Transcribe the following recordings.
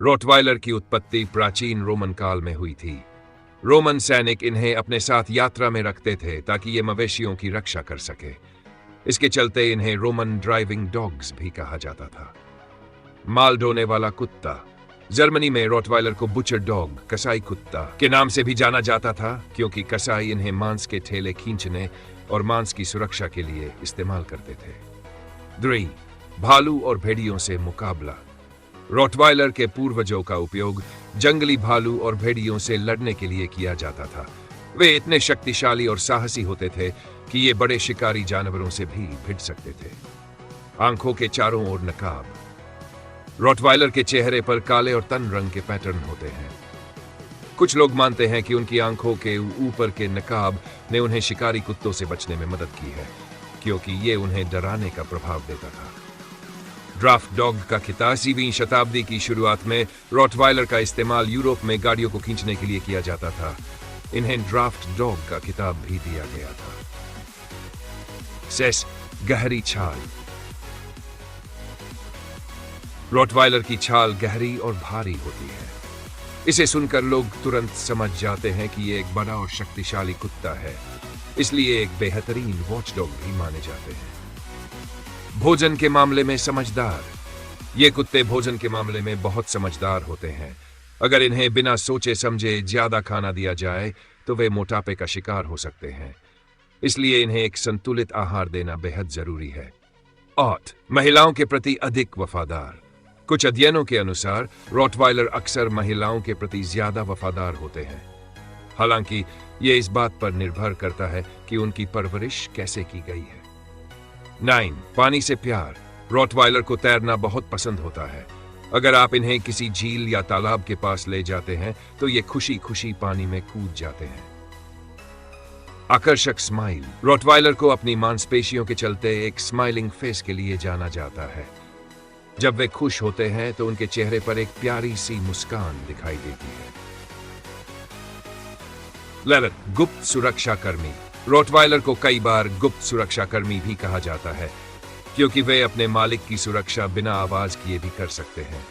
Rottweiler की उत्पत्ति प्राचीन रोमन काल में हुई थी। रोमन सैनिक इन्हें अपने साथ यात्रा में रखते थे ताकि ये मवेशियों की रक्षा कर सके। इसके चलते इन्हें रोमन ड्राइविंग डॉग्स भी कहा जाता था। माल ढोने वाला कुत्ता। जर्मनी में रोटवाइलर को बुचर डॉग, कसाई कुत्ता के नाम से भी जाना जाता था, क्योंकि कसाई इन्हें मांस के ठेले खींचने और मांस की सुरक्षा के लिए इस्तेमाल करते थे। 3. भालू और भेड़ियों से मुकाबला। रोटवाइलर के पूर्वजों का उपयोग जंगली भालू और भेड़ियों से लड़ने के लिए किया जाता था। वे इतने शक्तिशाली और साहसी होते थे कि ये बड़े शिकारी जानवरों से भी भिड़ सकते थे। आंखों के चारों ओर नकाब। रोटवाइलर के चेहरे पर काले और तन रंग के पैटर्न होते हैं। कुछ लोग मानते हैं कि उनकी आंखों के ऊपर के नकाब ने उन्हें शिकारी कुत्तों से बचने में मदद की है, क्योंकि ये उन्हें डराने का प्रभाव देता था। ड्राफ्ट डॉग का खिताब। 20वीं शताब्दी की शुरुआत में रोटवाइलर का इस्तेमाल यूरोप में गाड़ियों को खींचने के लिए किया जाता था। इन्हें ड्राफ्ट डॉग का खिताब भी दिया गया था। सेस, गहरी छाल। रोटवाइलर की छाल गहरी और भारी होती है। इसे सुनकर लोग तुरंत समझ जाते हैं कि ये एक बड़ा और शक्तिशाली कुत्ता है, इसलिए एक बेहतरीन वॉचडॉग भी माने जाते हैं। भोजन के मामले में समझदार। ये कुत्ते भोजन के मामले में बहुत समझदार होते हैं। अगर इन्हें बिना सोचे समझे ज्यादा खाना दिया जाए तो वे मोटापे का शिकार हो सकते हैं, इसलिए इन्हें एक संतुलित आहार देना बेहद जरूरी है। 8. महिलाओं के प्रति अधिक वफादार। कुछ अध्ययनों के अनुसार रोटवाइलर अक्सर महिलाओं के प्रति ज्यादा वफादार होते हैं। हालांकि ये इस बात पर निर्भर करता है कि उनकी परवरिश कैसे की गई है। 9. पानी से प्यार। रोटवाइलर को तैरना बहुत पसंद होता है। अगर आप इन्हें किसी झील या तालाब के पास ले जाते हैं तो ये खुशी खुशी पानी में कूद जाते हैं। आकर्षक स्माइल। रोटवाइलर को अपनी मांसपेशियों के चलते एक स्माइलिंग फेस के लिए जाना जाता है। जब वे खुश होते हैं तो उनके चेहरे पर एक प्यारी सी मुस्कान दिखाई देती है। 11. गुप्त सुरक्षा कर्मी। रोटवाइलर को कई बार गुप्त सुरक्षा कर्मी भी कहा जाता है, क्योंकि वे अपने मालिक की सुरक्षा बिना आवाज किए भी कर सकते हैं।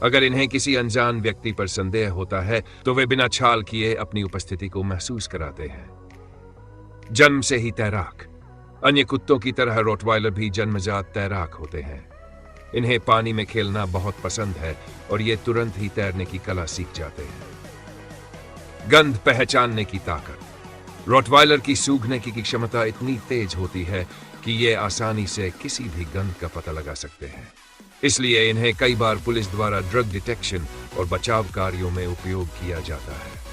अगर इन्हें किसी अनजान व्यक्ति पर संदेह होता है तो वे बिना छाल किए अपनी उपस्थिति को महसूस कराते हैं। जन्म से ही तैराक। अन्य कुत्तों की तरह रोटवाइलर भी जन्मजात तैराक होते हैं। इन्हें पानी में खेलना बहुत पसंद है और ये तुरंत ही तैरने की कला सीख जाते हैं। गंध पहचानने की ताकत। रोटवाइलर की सूंघने की क्षमता इतनी तेज होती है कि ये आसानी से किसी भी गंध का पता लगा सकते हैं। इसलिए इन्हें कई बार पुलिस द्वारा ड्रग डिटेक्शन और बचाव कार्यों में उपयोग किया जाता है।